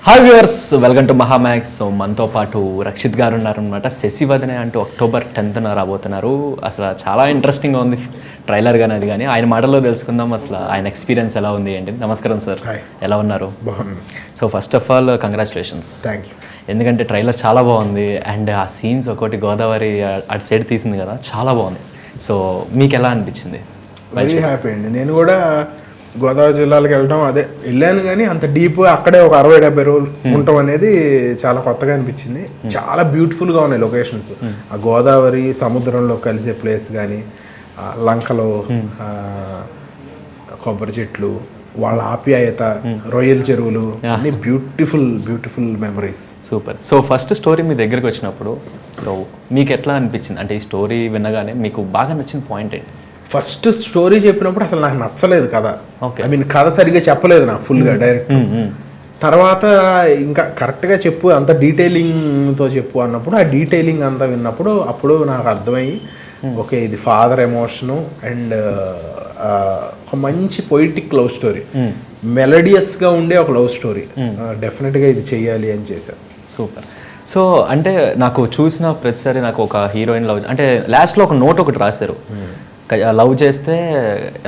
Hi viewers, welcome to Mahamax. So మనతో పాటు రక్షిత్ గారు ఉన్నారనమాట. శశివదనే అంటూ October 10th రాబోతున్నారు. అసలు చాలా ఇంట్రెస్టింగ్గా ఉంది ట్రైలర్ కానీ అది కానీ. ఆయన మాటల్లో తెలుసుకుందాం అసలు ఆయన ఎక్స్పీరియన్స్ ఎలా ఉంది ఏంటి. నమస్కారం సార్, ఎలా ఉన్నారు? So first of all congratulations. Thank you. ఎందుకంటే ట్రైలర్ చాలా బాగుంది అండ్ ఆ సీన్స్ ఒకటి గోదావరి అటు సైడ్ తీసింది కదా, చాలా బాగుంది. సో మీకు ఎలా అనిపించింది? వెరీ హ్యాపీ అండి. నేను కూడా గోదావరి జిల్లాలకు వెళ్ళడం అదే వెళ్ళాను, కానీ అంత డీప్ అక్కడే ఒక 60-70 రోజులు ఉండటం అనేది చాలా కొత్తగా అనిపించింది. చాలా బ్యూటిఫుల్గా ఉన్నాయి లొకేషన్స్. ఆ గోదావరి సముద్రంలో కలిసే ప్లేస్ కానీ, లంకలో కొబ్బరి చెట్లు, వాళ్ళ ఆప్యాయత, రొయ్యల చెరువులు అన్ని beautiful memories. Super. So first story మీ దగ్గరికి వచ్చినప్పుడు సో మీకు ఎట్లా అనిపించింది? అంటే ఈ స్టోరీ వినగానే మీకు బాగా నచ్చిన పాయింట్ ఏంటి? ఫస్ట్ స్టోరీ చెప్పినప్పుడు అసలు నాకు నచ్చలేదు కథ. Okay. ఐ మీన్ కథ సరిగ్గా చెప్పలేదు నాకు ఫుల్గా డైరెక్ట్. తర్వాత ఇంకా కరెక్ట్గా చెప్పు, అంత డీటెయిలింగ్తో చెప్పు అన్నప్పుడు ఆ డీటెయిలింగ్ అంతా విన్నప్పుడు అప్పుడు నాకు అర్థమయ్యి ఓకే, ఇది ఫాదర్ ఎమోషను అండ్ ఒక మంచి పొయిటిక్ లవ్ స్టోరీ, మెలడియస్గా ఉండే ఒక లవ్ స్టోరీ. డెఫినెట్గా ఇది చెయ్యాలి అని చేశాను. సూపర్. సో అంటే నాకు చూసిన ప్రతిసారి నాకు ఒక హీరోయిన్ లవ్ అంటే లాస్ట్లో ఒక నోట్ ఒకటి రాశారు, లవ్ చేస్తే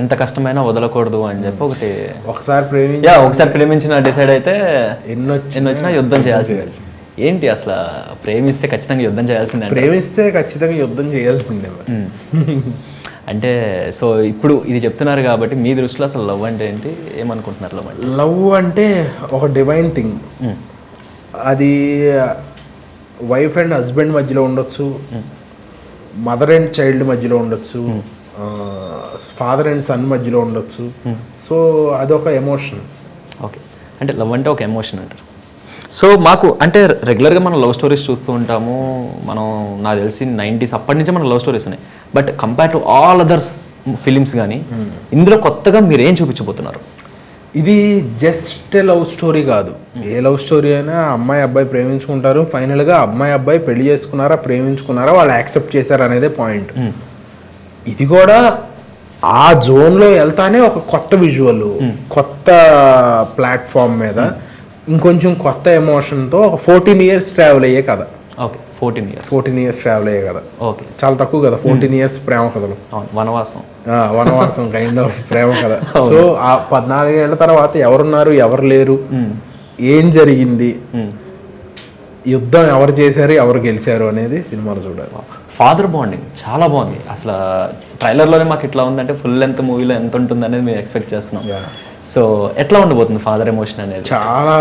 ఎంత కష్టమైనా వదలకూడదు అని చెప్పి ఒకసారి ప్రేమించిన డిసైడ్ అయితే ఎన్నొచ్చినా యుద్ధం చేయాల్సిందే. ఏంటి అసలు ప్రేమిస్తే ఖచ్చితంగా యుద్ధం చేయాల్సిందే? ప్రేమిస్తే ఖచ్చితంగా యుద్ధం చేయాల్సిందే. అంటే సో ఇప్పుడు ఇది చెప్తున్నారు కాబట్టి మీ దృష్టిలో అసలు లవ్ అంటే ఏంటి, ఏమనుకుంటున్నారు? లవ్ అంటే లవ్ అంటే ఒక డివైన్ థింగ్. అది వైఫ్ అండ్ హస్బెండ్ మధ్యలో ఉండొచ్చు, మదర్ అండ్ చైల్డ్ మధ్యలో ఉండొచ్చు, ఫాదర్ అండ్ సన్ మధ్యలో ఉండొచ్చు. సో అదొక ఎమోషన్. ఓకే, అంటే లవ్ అంటే ఒక ఎమోషన్ అంటారు. సో మాకు అంటే రెగ్యులర్గా మనం లవ్ స్టోరీస్ చూస్తూ ఉంటాము. మనం నాకు తెలిసి 90s అప్పటి నుంచే మన లవ్ స్టోరీస్ ఉన్నాయి. But compare to all others films కానీ ఇందులో కొత్తగా మీరు ఏం చూపించబోతున్నారు? ఇది జస్ట్ లవ్ స్టోరీ కాదు. ఏ లవ్ స్టోరీ అయినా అమ్మాయి అబ్బాయి ప్రేమించుకుంటారు, ఫైనల్గా అమ్మాయి అబ్బాయి పెళ్లి చేసుకున్నారా, ప్రేమించుకున్నారా, వాళ్ళు యాక్సెప్ట్ చేశారు అనేదే పాయింట్. ఇది కూడా ఆ జోన్లో వెళ్తానే ఒక కొత్త విజువల్, కొత్త ప్లాట్ఫామ్ మీద ఇంకొంచెం కొత్త ఎమోషన్తో ఒక 14 years ట్రావెల్ అయ్యే కదా. ఓకే, 14 years ట్రావెల్ అయ్యే కదా. ఓకే, చాలా తక్కువ కదా 14 years ప్రేమ కథలు. వనవాసం కైండ్ ఆఫ్ ప్రేమ కథ. సో ఆ 14 ఏళ్ల తర్వాత ఎవరున్నారు, ఎవరు లేరు, ఏం జరిగింది, యుద్ధం ఎవరు చేశారు, ఎవరు గెలిచారు అనేది సినిమాలో చూడాలి. ఫాదర్ బాండింగ్ చాలా బాగుంది. అసలు ట్రైలర్లోనే మాకు ఇట్లా ఉందంటే ఫుల్ లెంత్ మూవీలో ఎంత ఉంటుంది అనేది మేము ఎక్స్పెక్ట్ చేస్తున్నాం. సో ఎట్లా ఉండబోతుంది ఫాదర్ ఎమోషన్ అనేది? చాలా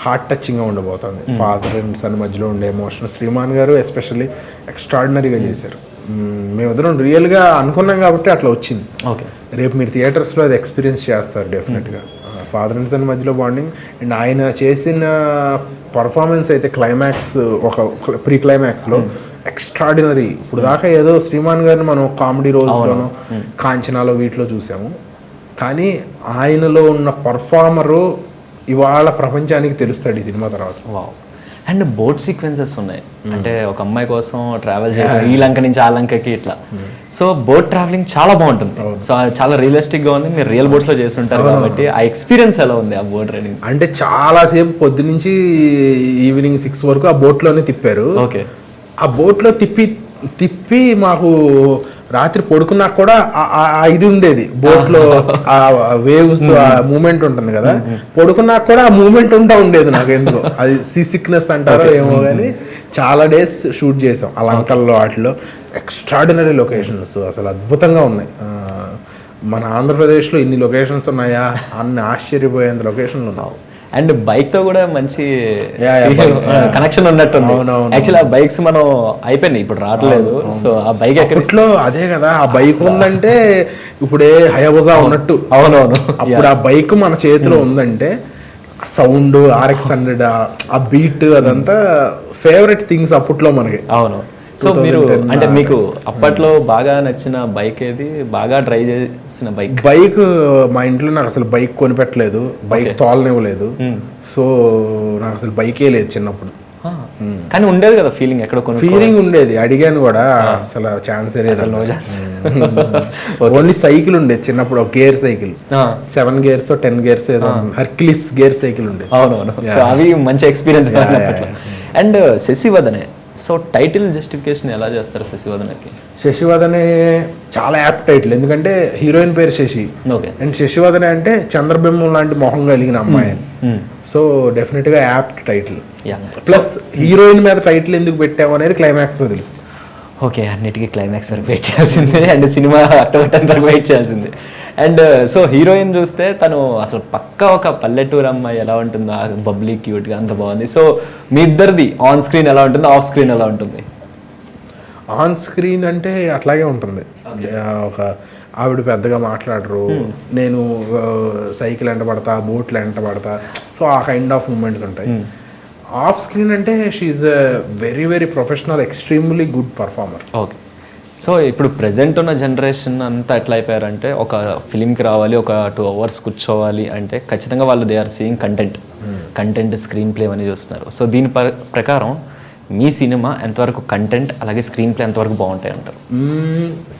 హార్ట్ టచింగ్గా ఉండబోతుంది. ఫాదర్ అండ్ సన్ మధ్యలో ఉండే ఎమోషన్ శ్రీమాన్ గారు ఎస్పెషల్లీ ఎక్స్ట్రాడినరీగా చేశారు. మేమిద్దరం రియల్గా అనుకున్నాం కాబట్టి అట్లా వచ్చింది. ఓకే, రేపు మీరు థియేటర్స్లో అది ఎక్స్పీరియన్స్ చేస్తారు డెఫినెట్గా. ఫాదర్ అండ్ సన్ మధ్యలో బాండింగ్ అండ్ ఆయన చేసిన పర్ఫార్మెన్స్ అయితే క్లైమాక్స్, ఒక ప్రీ క్లైమాక్స్లో ఎక్స్ట్రాడినరీ. ఇప్పుడు దాకా ఏదో శ్రీమాన్ గారిని మనం కామెడీ రోల్స్లోనో కాంచనాలో వీటిలో చూసాము, కానీ ఆయనలో ఉన్న పర్ఫార్మరు ఇవాళ ప్రపంచానికి తెలుస్తాడు ఈ సినిమా తర్వాత. వావ్. అండ్ బోట్ సీక్వెన్సెస్ ఉన్నాయి, అంటే ఒక అమ్మాయి కోసం ట్రావెల్ చేయడం ఈ లంక నుంచి ఆ లంకకి ఇట్లా. సో బోట్ ట్రావెలింగ్ చాలా బాగుంటుంది. సో చాలా రియలిస్టిక్గా ఉంది. మీరు రియల్ బోట్స్లో చేస్తుంటారు కాబట్టి ఆ ఎక్స్పీరియన్స్ ఎలా ఉంది ఆ బోట్ రైడింగ్? అంటే చాలాసేపు పొద్దు నుంచి ఈవినింగ్ 6 వరకు ఆ బోట్లోనే తిప్పారు. ఓకే, ఆ బోట్లో తిప్పి మాకు రాత్రి పడుకున్నాక కూడా ఇది ఉండేది బోట్లో, ఆ వేవ్స్ ఆ మూమెంట్ ఉంటుంది కదా, పడుకున్నాక కూడా ఆ మూమెంట్ ఉండేది నాకు ఎందుకో. అది సీ సిక్నెస్ అంటారో ఏమో, కానీ చాలా డేస్ షూట్ చేసాం ఆ లంకల్లో. వాటిలో ఎక్స్ట్రాడినరీ లొకేషన్స్ అసలు అద్భుతంగా ఉన్నాయి. మన ఆంధ్రప్రదేశ్లో ఇన్ని లొకేషన్స్ ఉన్నాయా అన్ని ఆశ్చర్యపోయేంత లొకేషన్లు ఉన్నాయి. అండ్ బైక్ తో కూడా మంచి కనెక్షన్ ఉన్నట్టుంది. యాక్చువల్లీ ఆ బైక్స్ మనం అయిపోయినాయి, ఇప్పుడు రావట్లేదు. సో ఆ బైక్ ఎక్కడిలో అదే కదా, ఆ బైక్ ఉందంటే ఇప్పుడే హయాబుజా ఉన్నట్టు. అవునవును, అప్పుడు ఆ బైక్ మన చేతిలో ఉందంటే సౌండ్, RX-100, ఆ బీట్, అదంతా ఫేవరెట్ థింగ్స్ అప్పట్లో మనకి. అవును. సో మీరు అంటే మీకు అప్పట్లో బాగా నచ్చిన బైక్ ఏది, బాగా డ్రైవ్ చేసిన బైక్? మా ఇంట్లో నాకు అసలు బైక్ కొనిపెట్టలేదు, బైక్ తోలనివ్వలేదు. సో నాకు అసలు బైకే లేదు చిన్నప్పుడు. కానీ ఉండేది కదా ఫీలింగ్ ఎక్కడ కొన్ని ఫీలింగ్ ఉండేది, అడిగాను కూడా, అసలు ఛాన్స్ లేదు. ఓన్లీ సైకిల్ ఉండేది చిన్నప్పుడు, ఒక గేర్ సైకిల్, 7 గేర్స్ 10 గేర్స్ ఏదో హర్క్యులిస్ గేర్ సైకిల్ ఉండేది. అవునవును, సో అవి మంచి experience. And Sasivadane, so title justification ఎలా చేస్తారు శశివదనకి? శశివదనే చాలా యాప్ట్ టైటిల్, ఎందుకంటే హీరోయిన్ పేరు శశి, అండ్ శశివదనే అంటే చంద్రబింబం లాంటి మొహం కలిగిన అమ్మాయి, సో డెఫినెట్ గా యాప్ట్ టైటిల్. ప్లస్ హీరోయిన్ మీద టైటిల్ ఎందుకు పెట్టాము అనేది క్లైమాక్స్ లో తెలుస్తుంది. ఓకే, అన్నిటికీ క్లైమాక్స్ వరకు వెయిట్ చేయాల్సిందే, అండ్ సినిమా అక్టోబర్ 10 వరకు వెయిట్ చేయాల్సిందే. అండ్ సో హీరోయిన్ చూస్తే తను అసలు పక్కా ఒక పల్లెటూరు అమ్మాయి, ఎలా ఉంటుందో బబ్లీ క్యూట్గా అంత బాగుంది. సో మీ ఇద్దరిది ఆన్ స్క్రీన్ ఎలా ఉంటుంది, ఆఫ్ స్క్రీన్ ఎలా ఉంటుంది? ఆన్ స్క్రీన్ అంటే అట్లాగే ఉంటుంది, ఒక ఆవిడ పెద్దగా మాట్లాడరు, నేను సైకిల్ ఎంట పడతా, బోట్లు ఎంట పడతా, సో ఆ కైండ్ ఆఫ్ మూమెంట్స్ ఉంటాయి. ఆఫ్ స్క్రీన్ అంటే she very very professional, extremely good performer. Okay, so ఇప్పుడు ప్రెజెంట్ ఉన్న జనరేషన్ అంతా ఎట్లా అయిపోయారంటే, ఒక ఫిలింకి రావాలి, ఒక 2 hours కూర్చోవాలి అంటే ఖచ్చితంగా వాళ్ళు they are seeing content screenplay అని చూస్తున్నారు. సో దీని ప్రకారం మీ సినిమా ఎంతవరకు కంటెంట్ అలాగే స్క్రీన్ ప్లే ఎంతవరకు బాగుంటాయి అంటారు?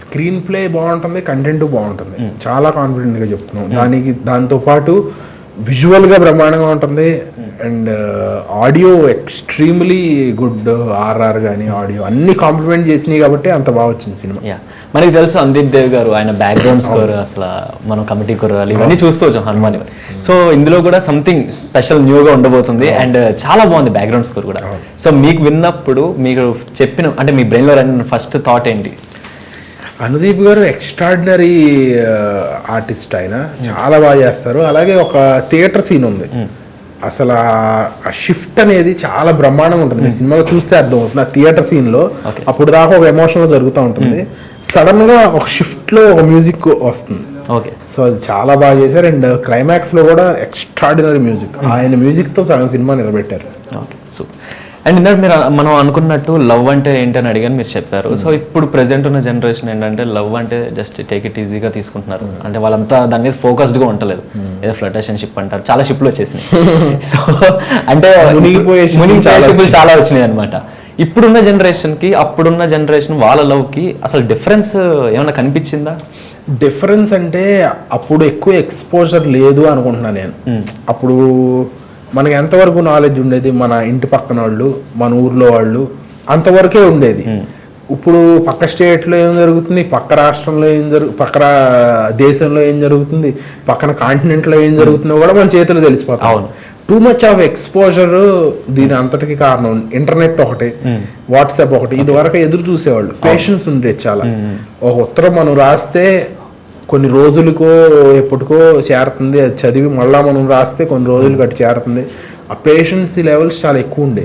స్క్రీన్ ప్లే బాగుంటుంది, కంటెంట్ బాగుంటుంది, చాలా కాన్ఫిడెంట్గా చెప్తున్నాం. దాంతోపాటు విజువల్గా బ్రహ్మాండంగా ఉంటుంది, and audio extremely good, RR కానీ ఆడియో అన్ని కాంప్లిమెంట్ చేసినాయి కాబట్టి అంత బాగా వచ్చింది సినిమా. మనకి తెలుసు అందీప్ దేవ్ గారు, ఆయన బ్యాక్గ్రౌండ్ స్కోర్, అసలు మనం కమిటీ కుర్రాలి ఇవన్నీ చూస్తూ వచ్చాం హనుమాన్. సో ఇందులో కూడా సంథింగ్ స్పెషల్ న్యూగా ఉండబోతుంది, అండ్ చాలా బాగుంది బ్యాక్గ్రౌండ్ స్కోర్ కూడా. సో మీకు విన్నప్పుడు మీకు చెప్పిన, అంటే మీ బ్రెయిన్లో రన్ ఫస్ట్ థాట్ ఏంటి? అనుదీప్ గారు ఎక్స్ట్రాడినరీ ఆర్టిస్ట్, ఆయన చాలా బాగా చేస్తారు. అలాగే ఒక థియేటర్ సీన్ ఉంది, అసలు ఆ షిఫ్ట్ అనేది చాలా బ్రహ్మాండంగా ఉంటుంది, సినిమాలో చూస్తే అర్థం అవుతుంది. ఆ థియేటర్ సీన్ లో అప్పుడు దాకా ఒక ఎమోషన్ జరుగుతూ ఉంటుంది, సడన్ గా ఒక షిఫ్ట్ లో ఒక మ్యూజిక్ వస్తుంది. ఓకే, సో అది చాలా బాగా చేశారు, అండ్ క్లైమాక్స్ లో కూడా ఎక్స్ట్రాడినరీ మ్యూజిక్, ఆయన మ్యూజిక్ తో సగం సినిమా నిలబెట్టారు. Okay, super. అండ్ ఇందాక మనం అనుకున్నట్టు లవ్ అంటే ఏంటని అడిగాను, మీరు చెప్పారు. సో ఇప్పుడు ప్రెసెంట్ ఉన్న జనరేషన్ ఏంటంటే లవ్ అంటే జస్ట్ టేక్ ఇట్ ఈజీగా తీసుకుంటున్నారు, అంటే వాళ్ళంతా దాని మీద ఫోకస్డ్గా ఉండలేదు, ఏదో ఫ్లర్టేషన్షిప్ అంటారు, చాలా షిప్లు వచ్చేసినాయి. సో అంటే షిప్లు చాలా వచ్చినాయి అనమాట. ఇప్పుడున్న జనరేషన్కి అప్పుడున్న జనరేషన్ వాళ్ళ లవ్కి అసలు డిఫరెన్స్ ఏమైనా కనిపించిందా? డిఫరెన్స్ అంటే అప్పుడు ఎక్కువ ఎక్స్పోజర్ లేదు అనుకుంటున్నా నేను. అప్పుడు మనకి ఎంతవరకు నాలెడ్జ్ ఉండేది, మన ఇంటి పక్కన వాళ్ళు, మన ఊర్లో వాళ్ళు, అంతవరకే ఉండేది. ఇప్పుడు పక్క స్టేట్లో ఏం జరుగుతుంది, పక్క రాష్ట్రంలో పక్క దేశంలో ఏం జరుగుతుంది, పక్కన కాంటినెంట్లో ఏం జరుగుతుందో కూడా మన చేతులు తెలిసిపోతాం. టూ మచ్ ఆఫ్ ఎక్స్పోజర్ దీని అంతటికి కారణం ఇంటర్నెట్ ఒకటి, వాట్సాప్ ఒకటి. ఇది వరకు ఎదురు చూసేవాళ్ళు, పేషెన్స్ ఉండేది చాలా. ఒక ఉత్తరం మనం రాస్తే కొన్ని రోజులకో ఎప్పటికో చేరుతుంది, అది చదివి మళ్ళీ మనం రాస్తే కొన్ని రోజులు కట్టి చేరుతుంది. ఆ పేషెన్సీ లెవెల్స్ చాలా ఎక్కువ ఉండే.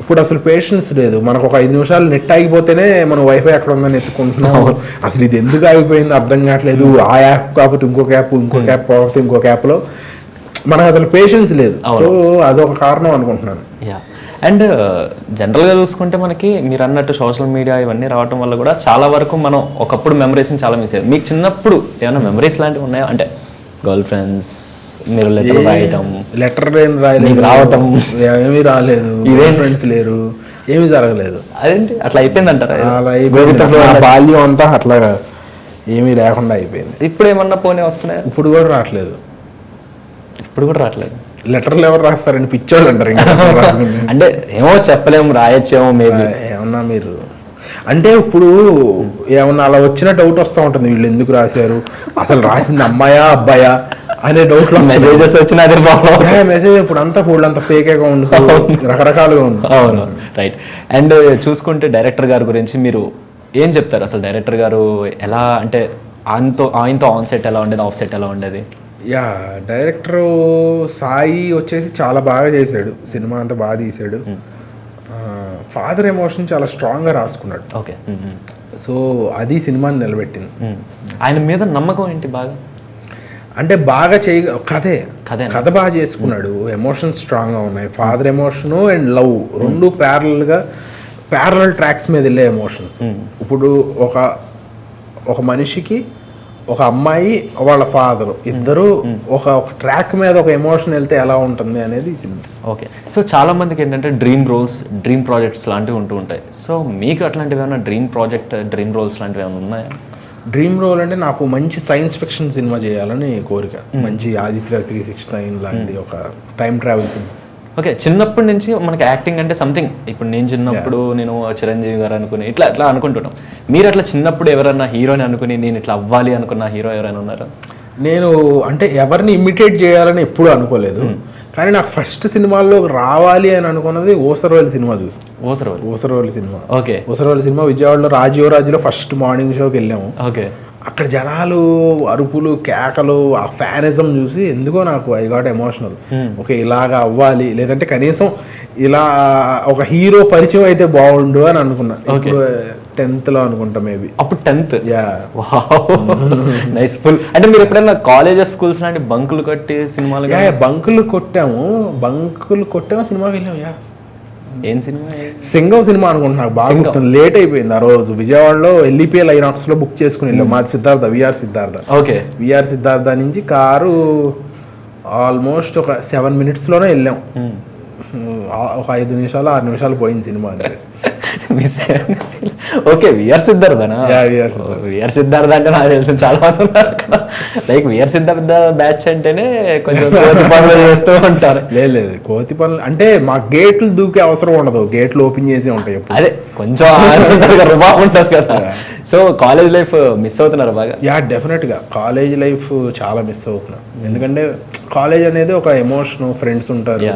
ఇప్పుడు అసలు పేషెన్స్ లేదు, మనకు ఒక 5 నిమిషాలు నెట్ ఆగిపోతేనే మనం వైఫై ఎక్కడ ఉందని ఎత్తుకుంటున్నాం. అసలు ఇది ఎందుకు ఆగిపోయింది అర్థం కావట్లేదు. ఆ యాప్ కాకపోతే ఇంకొక యాప్, ఇంకొక యాప్ కాకపోతే ఇంకొక యాప్లో మనకు అసలు పేషెన్స్ లేదు. సో అదొక కారణం అనుకుంటున్నాను. అండ్ జనరల్గా చూసుకుంటే మనకి మీరు అన్నట్టు సోషల్ మీడియా ఇవన్నీ రావడం వల్ల కూడా చాలా వరకు మనం ఒకప్పుడు మెమరీస్ని చాలా మిస్ అయ్యాం. మీకు చిన్నప్పుడు ఏమైనా మెమరీస్ లాంటివి ఉన్నాయా? అంటే గర్ల్ ఫ్రెండ్స్, మీరు లెటర్ రాయటం, రావటం ఏమీ రాలేదు, ఫ్రెండ్స్ లేరు, ఏమీ జరగలేదు. అదేంటి అట్లా అయిపోయింది అంటారా? బాల్యం అంతా అట్లా ఏమీ లేకుండా అయిపోయింది. ఇప్పుడు ఏమన్నా పోనీ వస్తున్నాయి? ఇప్పుడు కూడా రావట్లేదు. ఇప్పుడు కూడా రావట్లేదు. లెటర్లు ఎవరు రాస్తారండి, పిచ్చోళ్ళు అంటారు. అంటే ఏమో చెప్పలేము, రాయొచ్చేమో మేబీ. ఏమన్నా మీరు అంటే ఇప్పుడు ఏమన్నా అలా వచ్చిన డౌట్ వస్తూ ఉంటుంది, వీళ్ళు ఎందుకు రాశారు, అసలు రాసింది అమ్మాయా అబ్బాయా అనే డౌట్లు, మెసేజెస్ వచ్చిన అదే మెసేజ్. ఇప్పుడు అంతా అంత ఫేక్ అకౌంట్స్ రకరకాలుగా ఉంది. అవును, రైట్. అండ్ చూసుకుంటే డైరెక్టర్ గారి గురించి మీరు ఏం చెప్తారు? అసలు డైరెక్టర్ గారు ఎలా, అంటే ఆయనతో ఆన్ సెట్ ఎలా ఉండేది, ఆఫ్ సెట్ ఎలా ఉండేది? డైరెక్టర్ సాయి వచ్చేసి చాలా బాగా చేశాడు, సినిమా అంతా బాగా తీసాడు. ఫాదర్ ఎమోషన్ చాలా స్ట్రాంగ్గా రాసుకున్నాడు. ఓకే, సో అది సినిమాని నిలబెట్టింది. ఆయన మీద నమ్మకం ఏంటి బాగా? అంటే బాగా కథ బాగా చేసుకున్నాడు, ఎమోషన్స్ స్ట్రాంగ్గా ఉన్నాయి. ఫాదర్ ఎమోషను అండ్ లవ్ రెండు ప్యారలల్ ట్రాక్స్ మీద వెళ్ళే ఎమోషన్స్. ఇప్పుడు ఒక మనిషికి ఒక అమ్మాయి వాళ్ళ ఫాదర్ ఇద్దరు ఒక ట్రాక్ మీద ఒక ఎమోషన్ వెళ్తే ఎలా ఉంటుంది అనేది ఈ సినిమా. ఓకే, సో చాలా మందికి ఏంటంటే డ్రీమ్ రోల్స్, డ్రీమ్ ప్రాజెక్ట్స్ లాంటివి ఉంటూ ఉంటాయి. సో మీకు అట్లాంటివి ఏమైనా డ్రీమ్ ప్రాజెక్ట్, డ్రీమ్ రోల్స్ లాంటివి ఏమైనా ఉన్నాయా? డ్రీమ్ రోల్ అంటే నాకు మంచి సైన్స్ ఫిక్షన్ సినిమా చేయాలని కోరిక. మంచి ఆదిత్య 369 లాంటి ఒక టైం ట్రావెల్ సినిమా. ఓకే, చిన్నప్పటి నుంచి మనకి యాక్టింగ్ అంటే సంథింగ్, ఇప్పుడు నేను చిన్నప్పుడు నేను చిరంజీవి గారు అనుకుని ఇట్లా అట్లా అనుకుంటున్నాం. మీరు అట్లా చిన్నప్పుడు ఎవరన్నా హీరోని అనుకుని నేను ఇట్లా అవ్వాలి అనుకున్న హీరో ఎవరైనా ఉన్నారా? నేను అంటే ఎవరిని ఇమిటేట్ చేయాలని ఎప్పుడు అనుకోలేదు, కానీ నాకు ఫస్ట్ సినిమాల్లో రావాలి అని అనుకున్నది ఓసరవల్లి సినిమా చూసి. Oosaravelli cinema. Okay, Oosaravelli cinema విజయవాడలో రాజీవ్రాజులో ఫస్ట్ మార్నింగ్ షోకి వెళ్ళాము. ఓకే, అక్కడ జనాలు అరుపులు, కేకలు, ఆ ఫ్యానిజం చూసి ఎందుకో నాకు ఐ గాట్ ఎమోషనల్. ఓకే, ఇలాగా అవ్వాలి, లేదంటే కనీసం ఇలా ఒక హీరో పరిచయం అయితే బాగుండు అని అనుకున్నా. ఇప్పుడు 10th లో అనుకుంటా మేబీ. అప్పుడు 10th. Yeah, nice. ఫుల్ అంటే మీరు ఎప్పుడైనా కాలేజెస్, స్కూల్స్ లాంటి బంకులు కట్టి సినిమాలు? బంకులు కొట్టాము సినిమాకి వెళ్ళాము. యా, ఏం సినిమా? సింగం సినిమా అనుకుంటున్నా, నాకు బాగా గుర్తుంది. లేట్ అయిపోయింది ఆ రోజు. విజయవాడలో LEPL ఐనాక్స్ లో బుక్ చేసుకుని వెళ్ళాం. మాది Siddhartha, VR Siddhartha. Okay, VR Siddhartha నుంచి కారు ఆల్మోస్ట్ ఒక 7 minutes లోనే వెళ్ళాం. ఒక 5 నిమిషాలు 6 నిమిషాలు పోయింది సినిమా. ఓకే, విఆర్ సిద్ధార్థనా? విఆర్ సిద్ధార్థ అంటే నాకు తెలిసిన చాలా మంది ఉన్నారు అక్కడ. లైక్ విఆర్ సిద్ధార్థ బ్యాచ్ అంటేనే కొంచెం కోతి పనులు చేస్తూ ఉంటారు. లేదు, కోతి పనులు అంటే మా గేట్లు దూకే అవసరం ఉండదు, గేట్లు ఓపెన్ చేసి ఉంటాయి. అదే కొంచెం రుబాబు ఉంటుంది కదా. సో కాలేజ్ లైఫ్ మిస్ అవుతున్నారు బాగా? యా, డెఫినెట్ గా కాలేజ్ లైఫ్ చాలా మిస్ అవుతున్నా. ఎందుకంటే కాలేజ్ అనేది ఒక ఎమోషన్, ఫ్రెండ్స్ ఉంటారు,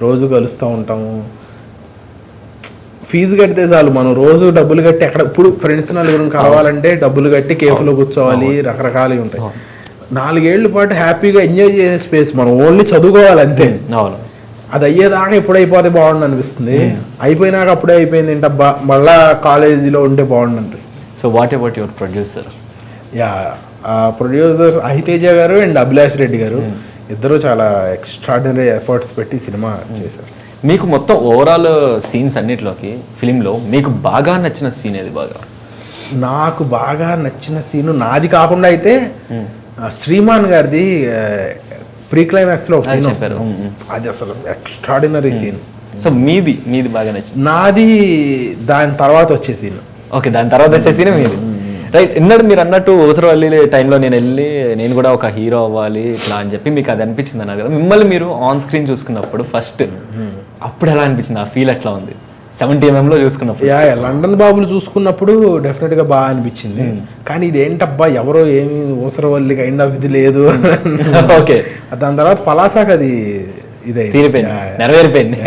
రోజు కలుస్తూ ఉంటాము. ఫీజు కడితే చాలు, మనం రోజు డబ్బులు కట్టి ఎక్కడ ఇప్పుడు ఫ్రెండ్స్ నలుగురు కలవాలంటే డబ్బులు కట్టి కేఫ్లో కూర్చోవాలి, రకరకాలు ఉంటాయి. 4 ఏళ్ల పాటు హ్యాపీగా ఎంజాయ్ చేసే స్పేస్, మనం ఓన్లీ చదువుకోవాలి అంతే. అది అయ్యేదాకా ఎప్పుడైపోతే బాగుండు అనిపిస్తుంది, అయిపోయినాక అప్పుడే అయిపోయింది ఏంటబ్బా మళ్ళా కాలేజీలో ఉంటే బాగుండు అనిపిస్తుంది. So what about your producer? Yeah, producer Ahiteja గారు అండ్ అభిలాష్ రెడ్డి గారు ఇద్దరు చాలా ఎక్స్ట్రాడినరీ ఎఫర్ట్స్ పెట్టి సినిమా చేశారు. మీకు మొత్తం ఓవరాల్ సీన్స్ అన్నిటిలోకి ఫిలింలో మీకు బాగా నచ్చిన సీన్ ఏది? నాకు బాగా నచ్చిన సీను నాది కాకుండా అయితే శ్రీమాన్ గారిది ప్రీ క్లైమాక్స్ లో ఒక సీన్ వస్తారు, అది అసలు ఎక్స్ట్రాడినరీ సీన్. సో మీది బాగా నచ్చింది? నాది దాని తర్వాత వచ్చే సీన్. ఓకే, దాని తర్వాత వచ్చే సీన్ మీది. రైట్. ఇన్నాడు మీరు అన్నట్టు ఓసరవల్లి టైంలో నేను కూడా ఒక హీరో అవ్వాలి ఇట్లా అని చెప్పి మీకు అది అనిపించింది అన్నారు కదా. మిమ్మల్ని మీరు ఆన్ స్క్రీన్ చూసుకున్నప్పుడు ఫస్ట్ అప్పుడు ఎలా అనిపించింది? ఆ ఫీల్ ఎట్లా ఉంది 70mm లో చూసుకున్నప్పుడు? యా, లండన్ బాబులు చూసుకున్నప్పుడు డెఫినెట్ గా బాగా అనిపించింది. కానీ ఇదేంటబ్బా ఎవరో ఏమి ఓసరవల్లి కైండ్ ఆఫ్ ఇది లేదు. ఓకే, దాని తర్వాత పలాసాకి అది నెరవేరిపోయింది.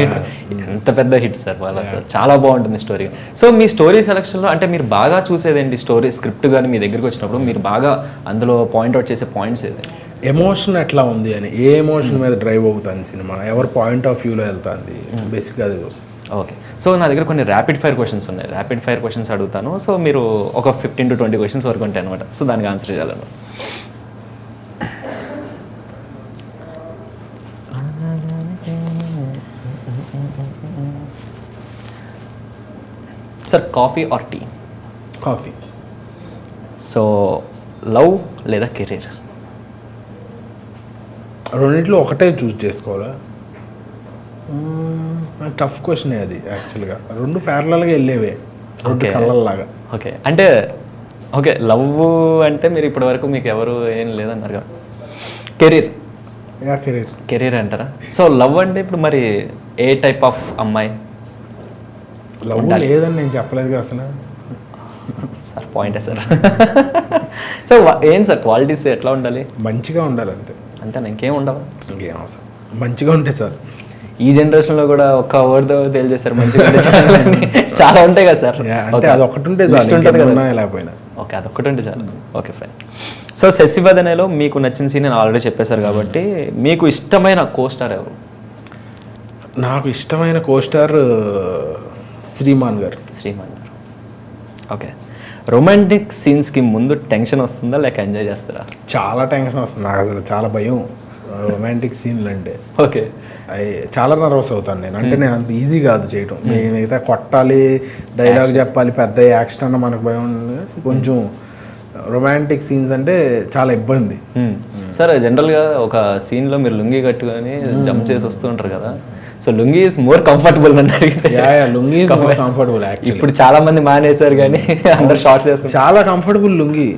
ఎంత పెద్ద హిట్ సార్ పలాస, చాలా బాగుంటుంది స్టోరీ. సో మీ స్టోరీ సెలక్షన్లో అంటే మీరు బాగా చూసేదేంటి? స్టోరీ స్క్రిప్ట్ కానీ మీ దగ్గరికి వచ్చినప్పుడు మీరు బాగా అందులో పాయింట్అవుట్ చేసే పాయింట్స్ ఏది? ఎమోషన్ ఎట్లా ఉంది అని, ఏ ఎమోషన్ మీద డ్రైవ్ అవుతుంది సినిమా, ఎవరి పాయింట్ ఆఫ్ వ్యూలో వెళ్తుంది, బేసిక్గా అది వస్తుంది. ఓకే, సో నా దగ్గర కొన్ని ర్యాపిడ్ ఫైర్ క్వశ్చన్స్ ఉన్నాయి. ర్యాపిడ్ ఫైర్ క్వశ్చన్స్ అడుగుతాను. సో మీరు ఒక 15 to 20 క్వశ్చన్స్ వరకు ఉంటాయి అనమాట. సో దానికి ఆన్సర్ చేయాలను. Sir, coffee or tea? Coffee. So love లేదా కెరీర్? రెండింటిలో ఒకటే చూస్ చేసుకోవాలా? టఫ్ క్వశ్చన్ అది యాక్చువల్గా. రెండు ప్యారలల్గా వెళ్ళేవే, రెండు కళ్ళల్లాగా. ఓకే, అంటే ఓకే లవ్ అంటే మీరు ఇప్పటి వరకు మీకు ఎవరు ఏం లేదన్నారు కదా. కెరీర్? కెరీర్ అంటారా? సో లవ్ అంటే ఇప్పుడు మరి ఏ టైప్ ఆఫ్ అమ్మాయి? లవ్ లేదని నేను చెప్పలేదు అసలు సార్. పాయింటే సార్. సో ఏంటి సార్ క్వాలిటీస్ ఎట్లా ఉండాలి? మంచిగా ఉండాలి అంతే. అంతేనా? ఇంకేం ఉండవు? ఇంకేం అవసరం, మంచిగా ఉంటే సార్. ఈ జనరేషన్లో కూడా ఒక్క వర్డ్తో తెలియజేస్తారు మంచిగా ఉంటే చాలా ఉంటాయి కదా సార్. అది ఒకటి ఉంటే ఉంటుంది కదా, లేకపోయినా. ఓకే, అదొక్కటి ఉంటే చాలు. Okay fine. సో శశివదనలో మీకు నచ్చిన సీన్ నేను ఆల్రెడీ చెప్పేశారు కాబట్టి మీకు ఇష్టమైన కోస్టార్ ఎవరు? నాకు ఇష్టమైన కోస్టార్ శ్రీమాన్ గారు. ఓకే, రొమాంటిక్ సీన్స్కి ముందు టెన్షన్ వస్తుందా లేక ఎంజాయ్ చేస్తారా? చాలా టెన్షన్ వస్తుంది నాకు, అసలు చాలా భయం రొమాంటిక్ సీన్లు అంటే. ఓకే, చాలా నర్వస్ అవుతాను నేను. అంటే నేను అంత ఈజీ కాదు చేయటం. మిగతా కొట్టాలి, డైలాగ్ చెప్పాలి, పెద్ద యాక్షన్ అన్న మనకు భయం. కొంచెం రొమాంటిక్ సీన్స్ అంటే చాలా ఇబ్బంది. సార్ జనరల్గా ఒక సీన్లో మీరు లుంగి కట్టుకొని జంప్ చేసి వస్తూ ఉంటారు కదా, so lungi is more comfortable అని అడిగితే లుంగి కంఫర్టబుల్. ఇప్పుడు చాలా మంది మానేశారు కానీ అందరు షార్ట్స్ వేసుకుంటారు. చాలా కంఫర్టబుల్ లుంగి.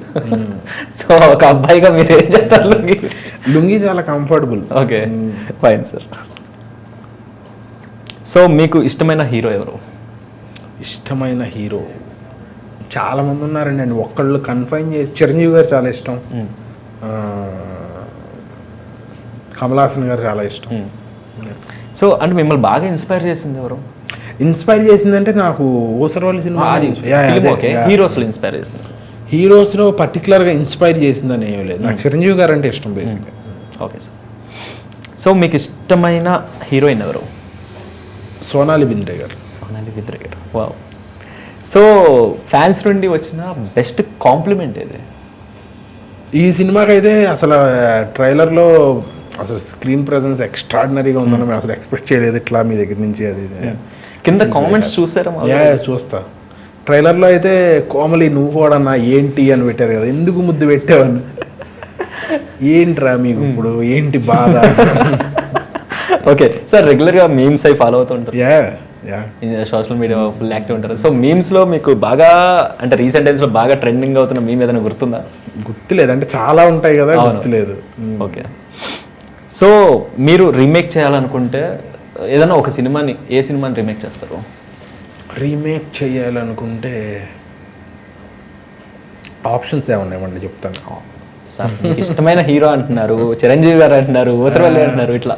సో ఒక అబ్బాయిగా మీరు ఏం చెప్తారు లుంగి చాలా comfortable. Okay fine sir. So మీకు ఇష్టమైన హీరో ఎవరు? ఇష్టమైన హీరో చాలా మంది ఉన్నారండి. అండి ఒక్కళ్ళు కన్ఫైన్ చేసి చిరంజీవి గారు చాలా ఇష్టం, కమల్ హాసన్ గారు చాలా ఇష్టం. సో అంటే మిమ్మల్ని బాగా ఇన్స్పైర్ చేసింది ఎవరు? ఇన్స్పైర్ చేసిందంటే నాకు ఊసరవల్లి సినిమా. హీరోస్లో ఇన్స్పైర్ చేసింది? హీరోస్లో పర్టికులర్గా ఇన్స్పైర్ చేసిందని ఏం లేదు, నాకు చిరంజీవి గారు అంటే ఇష్టం బేసిక్గా. Okay sir. సో మీకు ఇష్టమైన హీరోయిన్ ఎవరు? సోనాలి బింద్రే గారు. సోనాలి బింద్రే గారు, వావ్. సో ఫ్యాన్స్ నుండి వచ్చిన బెస్ట్ కాంప్లిమెంట్ ఏది ఈ సినిమాకి? అయితే అసలు ట్రైలర్లో అసలు స్క్రీన్ ప్రెజెన్స్ ఎక్స్ట్రాడినరీగా ఉందని మేము అసలు ఎక్స్పెక్ట్ చేయలేదు ఇట్లా మీ దగ్గర నుంచి. అది కింద కామెంట్స్ చూసారా? చూస్తా. ట్రైలర్లో అయితే కోమలి నువ్వు కూడా నా ఏంటి అని పెట్టారు కదా, ఎందుకు ముద్దు పెట్టావని. ఏంట్రా మీకు ఇప్పుడు ఏంటి బాధ? ఓకే సార్, రెగ్యులర్గా మీమ్స్ అవి ఫాలో అవుతుంటారు, yeah social media full active ఉంటారు. సో మీమ్స్లో మీకు బాగా అంటే రీసెంట్ టైమ్స్లో బాగా ట్రెండింగ్ అవుతున్న మీమ్ ఏదైనా గుర్తుందా? గుర్తులేదు, అంటే చాలా ఉంటాయి కదా, గుర్తులేదు. ఓకే. సో మీరు రీమేక్ చేయాలనుకుంటే ఏదైనా ఒక సినిమాని, ఏ సినిమాని రీమేక్ చేస్తారు? రీమేక్ చేయాలనుకుంటే ఆప్షన్స్ ఏమన్నాయమండి చెప్తాను. సార్ మీకు ఇష్టమైన హీరో అంటున్నారు, చిరంజీవి గారు అంటున్నారు, ఊసరవల్లి అంటున్నారు, ఇట్లా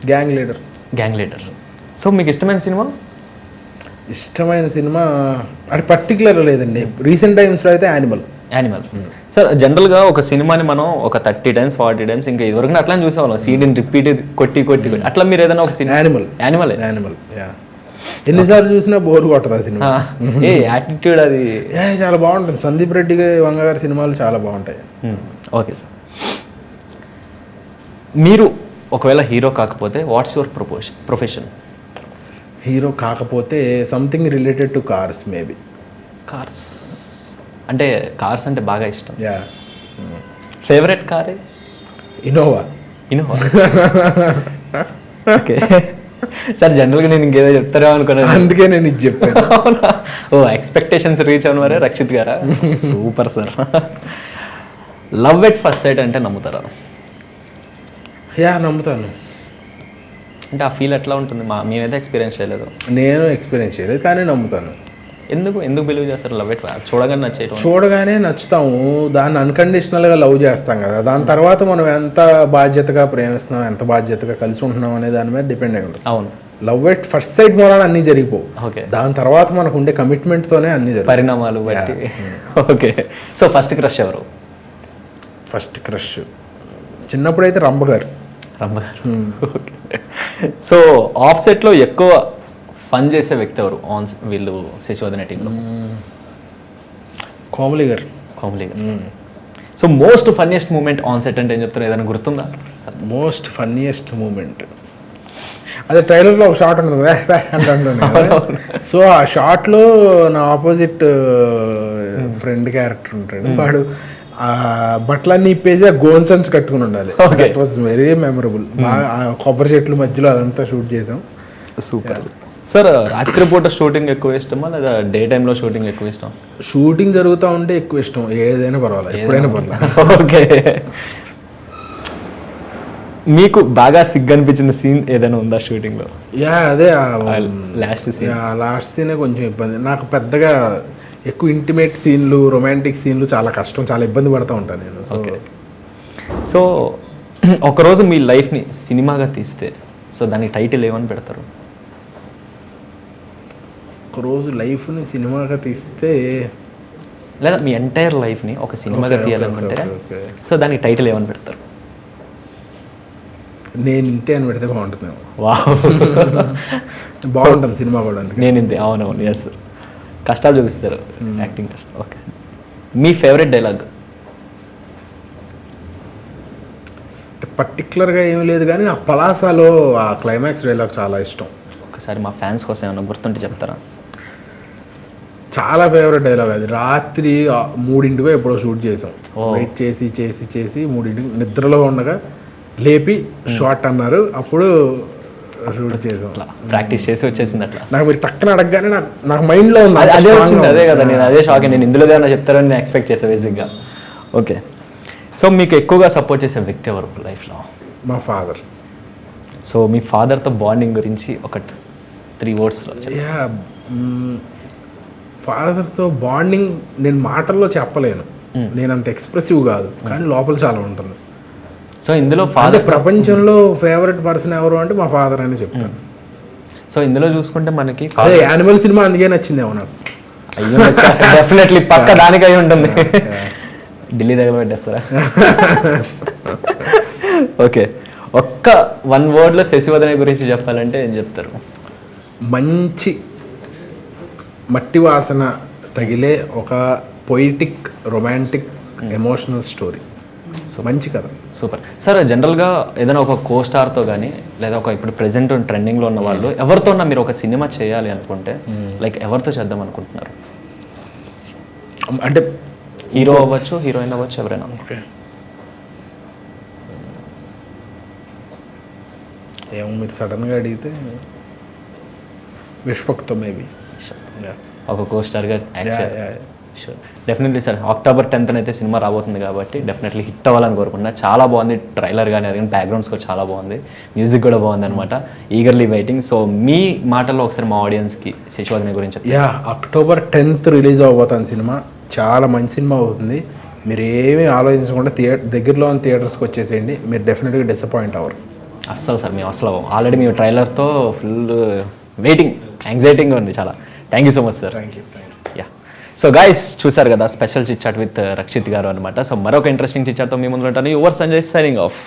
gang leader. Gang leader. So మీకు ఇష్టమైన సినిమా? ఇష్టమైన సినిమా అంటే పర్టికులర్ లేదండి. రీసెంట్ టైమ్స్లో అయితే యానిమల్. సార్ జనరల్గా ఒక సినిమాని మనం ఒక 30 times 40 times ఇంకా ఇదివరకు అట్లా చూసేవాళ్ళం, సీడీని రిపీట్ కొట్టి అట్లా. మీరు ఏదైనా ఒక సినిమా? యానిమల్ ఎన్నిసార్లు చూసినా బోర్ కొట్టదు ఆ సినిమా. ఏ యాటిట్యూడ్ అది చాలా బాగుంటుంది. సందీప్ రెడ్డి వంగ గారి సినిమాలు చాలా బాగుంటాయి. Okay sir. మీరు ఒకవేళ హీరో కాకపోతే వాట్స్ యువర్ ప్రొఫెషన్? హీరో కాకపోతే something related to cars maybe. Cars అంటే కార్స్ అంటే బాగా ఇష్టం. Favourite car? Innova. Okay sir, జనరల్గా నేను ఇంకేదో చెప్తారేమో అనుకున్నాను, అందుకే నేను ఇది చెప్పాను. ఓ ఎక్స్పెక్టేషన్స్ రీచ్ అవును మరే రక్షిత్ గారా, super sir. Love at first sight అంటే నమ్ముతారా? నమ్ముతాను. అంటే ఆ ఫీల్ ఎట్లా ఉంటుంది? మేమైతే ఎక్స్పీరియన్స్ చేయలేదు. నేను ఎక్స్పీరియన్స్ చేయలేదు కానీ నమ్ముతాను. ఎందుకు బిలీవ్ చేస్తారు? లవ్ ఎట్ చూడగానే నచ్చుతాము, దాన్ని అన్కండిషనల్గా లవ్ చేస్తాం కదా, దాని తర్వాత మనం ఎంత బాధ్యతగా ప్రేమిస్తున్నాం, ఎంత బాధ్యతగా కలిసి ఉంటున్నాం అనే దాని మీద డిపెండ్ అయి ఉంటుంది. అవును. లవ్ ఎట్ ఫస్ట్ సైట్ మూలాన అన్నీ జరిగిపోవు. ఓకే. దాని తర్వాత మనకు ఉండే కమిట్మెంట్తోనే అన్ని పరిణామాలు బట్టి. ఓకే. సో ఫస్ట్ క్రష్ ఎవరు? ఫస్ట్ క్రష్ చిన్నప్పుడైతే రంభగారు. ఓకే. సో ఆఫ్ సెట్లో ఎక్కువ ఫన్ చేసే వ్యక్తి ఎవరు వీళ్ళు శశివర్ధన టీంలో? కోమలి గారు. So most funniest moment on set అంటే ఏం చెప్తారు? ఏదైనా గుర్తుందా? మోస్ట్ ఫన్నీయెస్ట్ మూమెంట్ అదే ట్రైలర్లో ఒక షాట్ ఉంటుంది అంటే, సో ఆ షాట్లో నా ఆపోజిట్ ఫ్రెండ్ క్యారెక్టర్ ఉంటాడు, వాడు ఆ బట్టలన్నీ ఇప్పేసి ఆ గోన్సన్స్ కట్టుకుని ఉండాలి. It was very memorable. కొబ్బరి చెట్లు మధ్యలో అదంతా షూట్ చేసాం. Super sir. రాత్రిపూట షూటింగ్ ఎక్కువ ఇష్టమా లేదా డే టైంలో షూటింగ్ ఎక్కువ ఇష్టం? షూటింగ్ జరుగుతూ ఉంటే ఎక్కువ ఇష్టం, ఏదైనా పర్వాలేదు, ఎప్పుడైనా పర్వాలేదు. ఓకే. మీకు బాగా సిగ్గు అనిపించిన సీన్ ఏదైనా ఉందా షూటింగ్లో? అదే లాస్ట్ సీనే కొంచెం ఇబ్బంది. నాకు పెద్దగా ఎక్కువ ఇంటిమేట్ సీన్లు, రొమాంటిక్ సీన్లు చాలా కష్టం, చాలా ఇబ్బంది పడుతూ ఉంటాను నేను. ఓకే. సో ఒకరోజు మీ లైఫ్ని సినిమాగా తీస్తే సో దానికి టైటిల్ ఏమని పెడతారు? ఒకరోజు లైఫ్ని సినిమాగా తీస్తే లేదా మీ ఎంటైర్ లైఫ్ని ఒక సినిమాగా తీయాలనుకుంటే సో దానికి టైటిల్ ఏమని పెడతారు? నేను ఇంతే అని పెడితే బాగుంటుంది. వావ్, బాగుంటుంది సినిమా కూడా. నేను ఇంతే. అవునవును, ఎస్. కష్టాలు చూపిస్తారు యాక్టింగ్. ఓకే. మీ ఫేవరెట్ డైలాగ్? పర్టికులర్గా ఏమీ లేదు కానీ నాకు పలాసాలో ఆ క్లైమాక్స్ డైలాగ్ చాలా ఇష్టం. ఒకసారి మా ఫ్యాన్స్ కోసం ఏమన్నా గుర్తుంటే చెప్తారా? చాలా ఫేవరెట్ డైలాగ్ అది. రాత్రి 3 ఎప్పుడో షూట్ చేసాం. వెయిట్ చేసి చేసి చేసి 3 నిద్రలో ఉండగా లేపి షార్ట్ అన్నారు, అప్పుడు షూట్ చేసాం. ప్రాక్టీస్ చేసి వచ్చేసింది అట్లా. నాకు మీరు టక్కన అడగగానే నాకు మైండ్లో ఉంది అదే వచ్చింది. అదే కదా, నేను అదే షాక్. నేను ఇందులో ఏమైనా చెప్తారని నేను ఎక్స్పెక్ట్ చేసాను బేసిక్గా. ఓకే, సో మీకు ఎక్కువగా సపోర్ట్ చేసే వ్యక్తి ఎవరు లైఫ్లో? మా ఫాదర్. సో మీ ఫాదర్తో బాండింగ్ గురించి ఒక 3 wordsలో. ఫాదర్తో బాండింగ్ నేను మాటల్లో చెప్పలేను, నేను అంత ఎక్స్ప్రెసివ్ కాదు, కానీ లోపల చాలా ఉంటుంది. సో ఇందులో ఫాదర్ ప్రపంచంలో ఫేవరెట్ పర్సన్ ఎవరు అంటే మా ఫాదర్ అని చెప్తాను. సో ఇందులో చూసుకుంటే మనకి అదే యానిమల్ సినిమా అందుకే నచ్చిందేమో నాకు. డెఫినెట్లీ పక్క దానికై ఉంటుంది. ఢిల్లీ దగ్గర పెట్టేస్తారా? ఓకే, ఒక్క 1 wordలో శశివదన గురించి చెప్పాలంటే ఏం చెప్తారు? మంచి మట్టి వాసన తగిలే ఒక poetic, romantic, emotional story. So మంచి కథ. Super sir. జనరల్గా ఏదైనా ఒక కో స్టార్తో కానీ లేదా ఒక ఇప్పుడు ప్రెసెంట్ ట్రెండింగ్లో ఉన్న వాళ్ళు ఎవరితో మీరు ఒక సినిమా చేయాలి అనుకుంటే లైక్ ఎవరితో చేద్దాం అనుకుంటున్నారు? అంటే హీరో అవ్వచ్చు, హీరోయిన్ అవ్వచ్చు, ఎవరైనా. ఓకే, ఏమో మీరు సడన్గా అడిగితే విశ్వక్తో మేబీ ఒక కో స్టార్గా యాక్ట్ చేయాలి. Sure, definitely sir. October 10th అయితే సినిమా రాబోతుంది కాబట్టి డెఫినెట్లీ హిట్ అవ్వాలని కోరుకుంటున్నా. చాలా బాగుంది ట్రైలర్ కానీ, అది కానీ బ్యాక్గ్రౌండ్ స్కోర్ చాలా బాగుంది, మ్యూజిక్ కూడా బాగుంది అనమాట. Eagerly waiting. సో మీ మాటల్లో ఒకసారి మా ఆడియన్స్కి శశివదన గురించి. October 10th రిలీజ్ అవబోతుంది సినిమా. చాలా మంచి సినిమా అవుతుంది. మీరు ఏమీ ఆలోచించకుండా దగ్గరలో ఉన్న థియేటర్స్కి వచ్చేసేయండి. మీరు డెఫినెట్గా డిసప్పాయింట్ అవ్వరు అస్సలు సార్. మేము అసలు ఆల్రెడీ మేము ట్రైలర్తో ఫుల్ వెయిటింగ్, యాంగ్జైటింగ్గా ఉంది చాలా. Thank you so much sir. Thank you. Yeah, so guys చూసారు కదా special chit chat with Rakshit గారు అనమాట. సో మరొక ఇంట్రెస్టింగ్ చిట్ చాట్తో మీ ముందు ఉంటాను. Your Sanjay signing off.